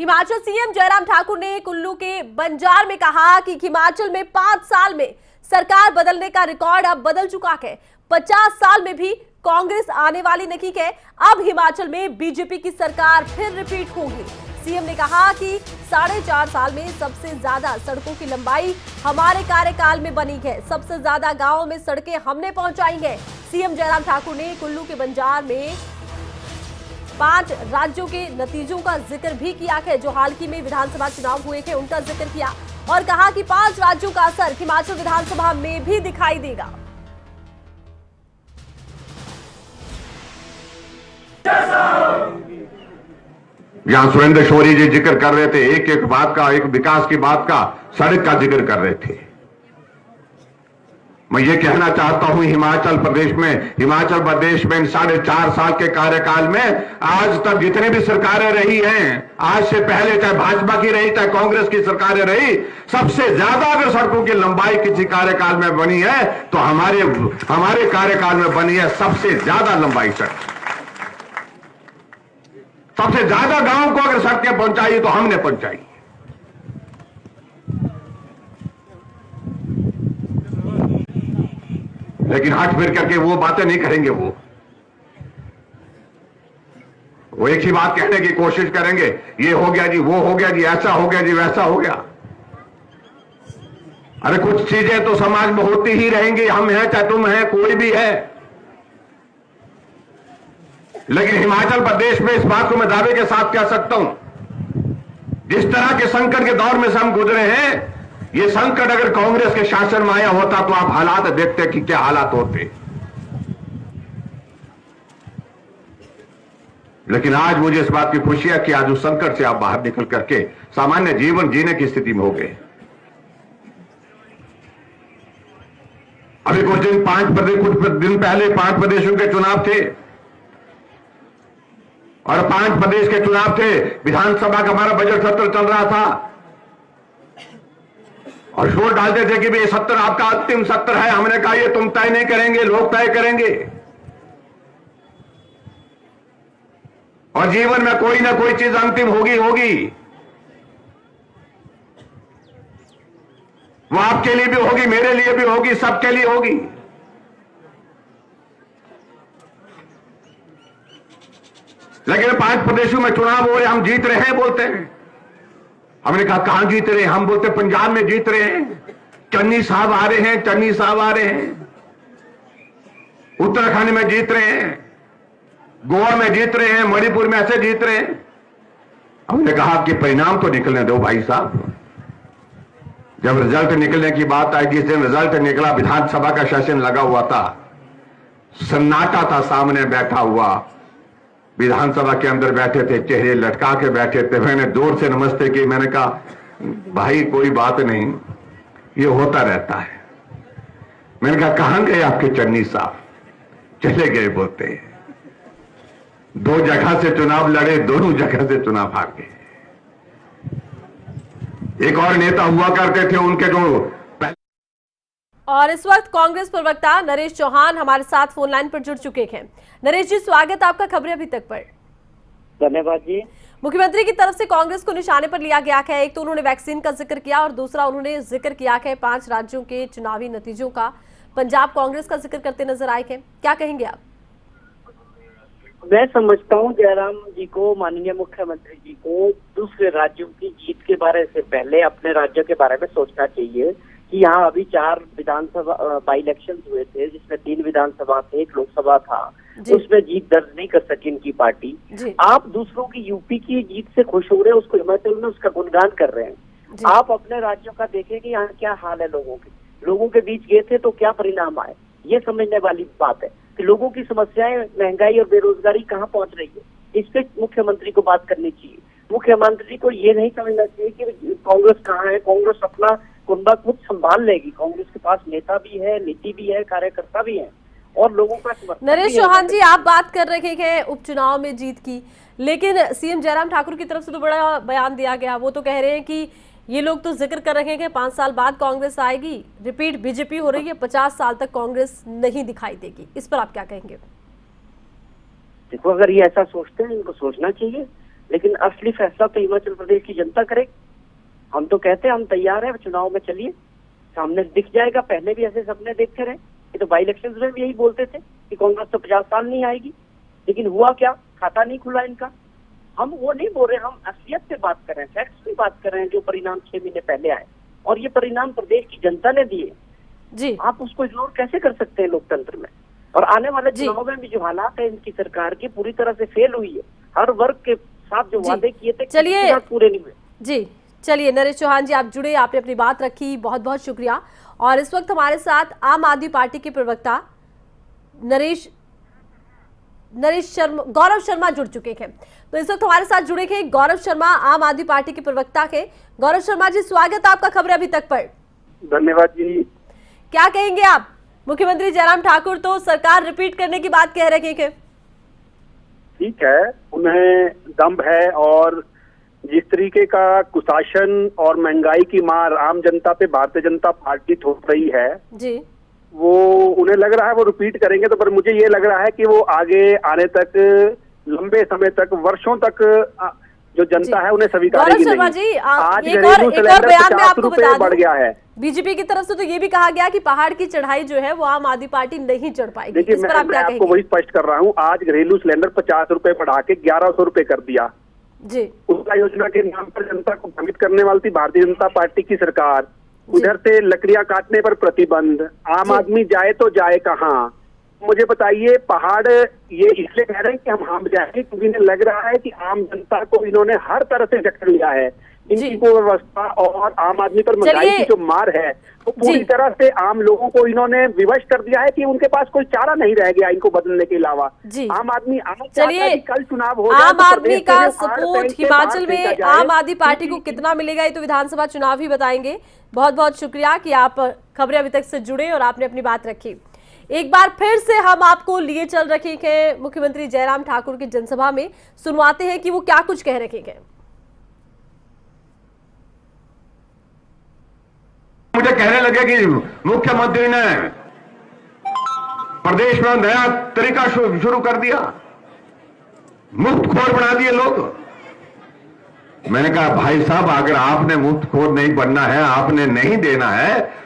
Himachal CM Jairam Thakur ने कुल्लू के बंजार में कहा कि हिमाचल में 5 साल में सरकार बदलने का रिकॉर्ड अब बदल चुका है। 50 साल में भी कांग्रेस आने वाली नहीं है। अब हिमाचल में बीजेपी की सरकार फिर रिपीट होगी। सीएम ने कहा कि 4.5 साल में सबसे ज्यादा सड़कों की लंबाई हमारे कार्यकाल में बनी है। सबसे ज्यादा गांवों में सड़कें हमने पहुंचाई हैं। सीएम जयराम ठाकुर ने कुल्लू के बंजार में 5 राज्यों के नतीजों का जिक्र भी किया है, जो हाल ही में विधानसभा चुनाव हुए थे उनका जिक्र किया और कहा कि 5 राज्यों का असर हिमाचल विधानसभा में भी दिखाई देगा। जहां सुरेंद्र शौरी जी जिक्र कर रहे थे, एक एक बात का, एक विकास की बात का, सड़क का जिक्र कर रहे थे। मैं ये कहना चाहता हूं, हिमाचल प्रदेश में इन 4.5 साल के कार्यकाल में आज तक जितने भी सरकारें रही हैं, आज से पहले चाहे भाजपा की रही चाहे कांग्रेस की सरकारें रही, सबसे ज्यादा अगर सड़कों की लंबाई किसी कार्यकाल में बनी है तो हमारे कार्यकाल में बनी है सबसे ज्यादा लंबाई सड़क। सबसे ज्यादा गांव को अगर सड़कें पहुंचाई तो हमने पहुंचाई। लेकिन हट फिर करके वो बातें नहीं करेंगे। वो एक ही बात कहने की कोशिश करेंगे, ये हो गया जी, वो हो गया जी, ऐसा हो गया जी, वैसा हो गया। अरे कुछ चीजें तो समाज में होती ही रहेंगी, हम हैं चाहे तुम हैं, कोई भी है। लेकिन हिमाचल प्रदेश में इस बात को मैं दावे के साथ कह सकता हूं, जिस तरह के संकट के दौर में से हम गुजरे हैं, ये संकट अगर कांग्रेस के शासन में आया होता तो आप हालात देखते कि क्या हालात होते। लेकिन आज मुझे इस बात की खुशी है कि आज उस संकट से आप बाहर निकल करके सामान्य जीवन जीने की स्थिति में हो गए। अभी कुछ दिन पहले 5 प्रदेशों के चुनाव थे और 5 प्रदेश के चुनाव थे। विधानसभा का हमारा बजट सत्र चल रहा था और शोर डालते थे कि ये सत्र आपका अंतिम सत्र है। हमने कहा ये तुम तय नहीं करेंगे, लोग तय करेंगे। और जीवन में कोई ना कोई चीज अंतिम होगी। वो आपके लिए भी होगी, मेरे लिए भी होगी, सबके लिए होगी। लेकिन 5 प्रदेशों में चुनाव हो रहे, हम जीत रहे हैं बोलते हैं। हमने कहा कहां जीत रहे हैं? हम बोलते पंजाब में जीत रहे हैं, चन्नी साहब आ रहे हैं, उत्तराखंड में जीत रहे हैं, गोवा में जीत रहे हैं, मणिपुर में ऐसे जीत रहे हैं। हमने कहा कि परिणाम तो निकलने दो भाई साहब। जब रिजल्ट निकलने की बात आई, जिस दिन रिजल्ट निकला, विधानसभा का सेशन लगा हुआ था, सन्नाटा था, सामने बैठा हुआ विधानसभा के अंदर बैठे थे, चेहरे लटका के बैठे थे। मैंने दूर से नमस्ते की, मैंने कहा भाई कोई बात नहीं, ये होता रहता है। मैंने कहा कहां गए आपके चन्नी साहब? चले गए बोलते हैं। 2 जगह से चुनाव लड़े, दोनों जगह से चुनाव हार गए। एक और नेता हुआ करते थे उनके जो। और इस वक्त कांग्रेस प्रवक्ता नरेश चौहान हमारे साथ फोन लाइन पर जुड़ चुके हैं। नरेश जी, स्वागत आपका खबरें अभी तक पर। धन्यवाद जी। मुख्यमंत्री की तरफ से कांग्रेस को निशाने पर लिया गया है। एक तो उन्होंने वैक्सीन का जिक्र किया और दूसरा उन्होंने जिक्र किया है 5 राज्यों के चुनावी नतीजों का। पंजाब कांग्रेस का जिक्र करते नजर आए हैं, क्या कहेंगे आप? मैं समझता हूं जयराम जी को, माननीय मुख्यमंत्री जी को, दूसरे राज्यों की जीत के बारे से पहले अपने राज्य के बारे में सोचना चाहिए कि यहाँ अभी 4 विधानसभा बाई इलेक्शन हुए थे, जिसमें 3 विधानसभा थे, 1 लोकसभा था। उसमें जीत दर्ज नहीं कर सकी इनकी पार्टी। आप दूसरों की यूपी की जीत से खुश हो रहे हैं, उसको हिमाचल में उसका गुणगान कर रहे हैं। आप अपने राज्यों का देखें कि यहाँ क्या हाल है। लोगों के बीच गए थे तो क्या परिणाम आए, ये समझने वाली बात है कि लोगों की समस्याएं, महंगाई और बेरोजगारी कहाँ पहुंच रही है, इस पे मुख्यमंत्री को बात करनी चाहिए। मुख्यमंत्री को ये नहीं समझना चाहिए कि कांग्रेस कहाँ है, कांग्रेस अपना कुंबा खुद संभाल लेगी। कांग्रेस के पास नेता भी है, नीति भी है, कार्यकर्ता भी है और लोगों का समर्थन। नरेश चौहान जी, आप बात कर रहे हैं उपचुनाव में जीत की, लेकिन सीएम जयराम ठाकुर की तरफ से तो बड़ा बयान दिया गया। वो तो कह रहे हैं कि ये लोग तो जिक्र कर रहे हैं कि 5 साल बाद कांग्रेस आएगी, रिपीट बीजेपी हो रही है, 50 साल तक कांग्रेस नहीं दिखाई देगी। इस पर आप क्या कहेंगे? देखो, अगर ये ऐसा सोचते हैं, इनको सोचना चाहिए। लेकिन असली फैसला तो हिमाचल प्रदेश की जनता करेगी। हम तो कहते हैं हम तैयार हैं, चुनाव में चलिए, सामने दिख जाएगा। पहले भी ऐसे सपने देखते रहे, ये तो बाई इलेक्शन में भी यही बोलते थे कि कांग्रेस तो 50 साल नहीं आएगी, लेकिन हुआ क्या, खाता नहीं खुला इनका। हम वो नहीं बोल रहे, हम असलियत से बात कर रहे हैं, फैक्ट्स की बात कर रहे हैं, जो परिणाम 6 महीने पहले आए और ये परिणाम प्रदेश की जनता ने दिए जी। आप उसको इग्नोर कैसे कर सकते हैं लोकतंत्र में। और आने वाले जी। चुनाव में भी जो हालात है इनकी सरकार की पूरी तरह से फेल हुई है। हर वर्ग के साथ जो जी। वादे किए थे चलिए। किसी के साथ पूरे नहीं हुए। जी चलिए, नरेश चौहान जी आप जुड़े, आपने अपनी बात रखी, बहुत बहुत शुक्रिया। और इस वक्त हमारे साथ आम आदमी पार्टी के प्रवक्ता गौरव शर्मा जुड़ चुके हैं। तो इस वक्त हमारे साथ जुड़े थे गौरव शर्मा, आम आदमी पार्टी के प्रवक्ता के। गौरव शर्मा जी, स्वागत आपका खबरें अभी तक पर। धन्यवाद जी। क्या कहेंगे आप? मुख्यमंत्री जयराम ठाकुर तो सरकार रिपीट करने की बात कह रहे थे। ठीक है, उन्हें दम है और जिस तरीके का कुशासन और महंगाई की मार आम जनता पे भारतीय जनता पार्टी थोप रही है जी, वो उन्हें लग रहा है वो रिपीट करेंगे। तो पर मुझे ये लग रहा है कि वो आगे आने तक लंबे समय तक, वर्षों तक जो जनता है उन्हें स्वीकारेगी शर्मा नहीं। जी, आज एक घरेलू और सिलेंडर बयान में 50 आपको रुपए बता बढ़ दूं, गया है। बीजेपी की तरफ से तो ये भी कहा गया कि पहाड़ की चढ़ाई जो है वो आम आदमी पार्टी नहीं चढ़ पाएगी। देखिए, इस पर आप मैं क्या आपको कहेंगे? वही स्पष्ट कर रहा हूँ। आज घरेलू सिलेंडर 50 रुपए बढ़ा के 1100 रुपए कर दिया। जी, उज्ज्वला योजना के नाम पर जनता को भ्रमित करने वाली थी भारतीय जनता पार्टी की सरकार। उधर से लकड़ियां काटने पर प्रतिबंध, आम आदमी जाए तो जाए कहाँ। मुझे बताइए, पहाड़ ये इसलिए कह रहे हैं कि हम हाम जाएंगे क्योंकि इन्हें लग रहा है कि आम जनता को इन्होंने हर तरह से जकड़ लिया है। इनकी को व्यवस्था और आम आदमी पर महंगाई की जो मार है वो पूरी तरह से आम लोगों को इन्होंने विवश कर दिया है कि उनके पास कोई चारा नहीं रह गया इनको बदलने के अलावा। आम आदमी चलिए, कल चुनाव हो जाए आम तो आदमी प्रदेश का में बाढ़ सपोर्ट से हिमाचल बाहर में फेंका जाए। आम आदमी पार्टी को कितना मिलेगा ये तो विधानसभा चुनाव ही बताएंगे। बहुत बहुत शुक्रिया कि आप खबरें अभी तक से जुड़े और आपने अपनी बात रखी। एक बार फिर से हम आपको लिए चल रखे हैं मुख्यमंत्री जयराम ठाकुर की जनसभा में, सुनवाते हैं कि वो क्या कुछ कह रखे हैं। मुझे कहने लगे कि मुख्यमंत्री ने प्रदेश में नया तरीका शुरू कर दिया, मुफ्तखोर बना दिए लोग। मैंने कहा भाई साहब, अगर आपने मुफ्तखोर नहीं बनना है, आपने नहीं देना है,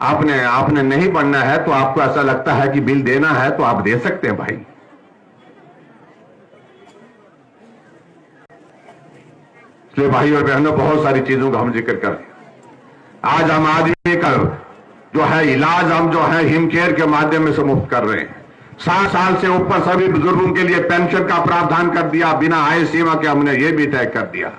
आपने नहीं बनना है, तो आपको ऐसा लगता है कि बिल देना है तो आप दे सकते हैं भाई। इसलिए भाई और बहनों, बहुत सारी चीजों का हम जिक्र करें। आज हम आदमी का जो है इलाज हम जो है हिमकेयर के माध्यम से मुफ्त कर रहे हैं। 60 साल से ऊपर सभी बुजुर्गों के लिए पेंशन का प्रावधान कर दिया, बिना आय सीमा के हमने ये भी तय कर दिया।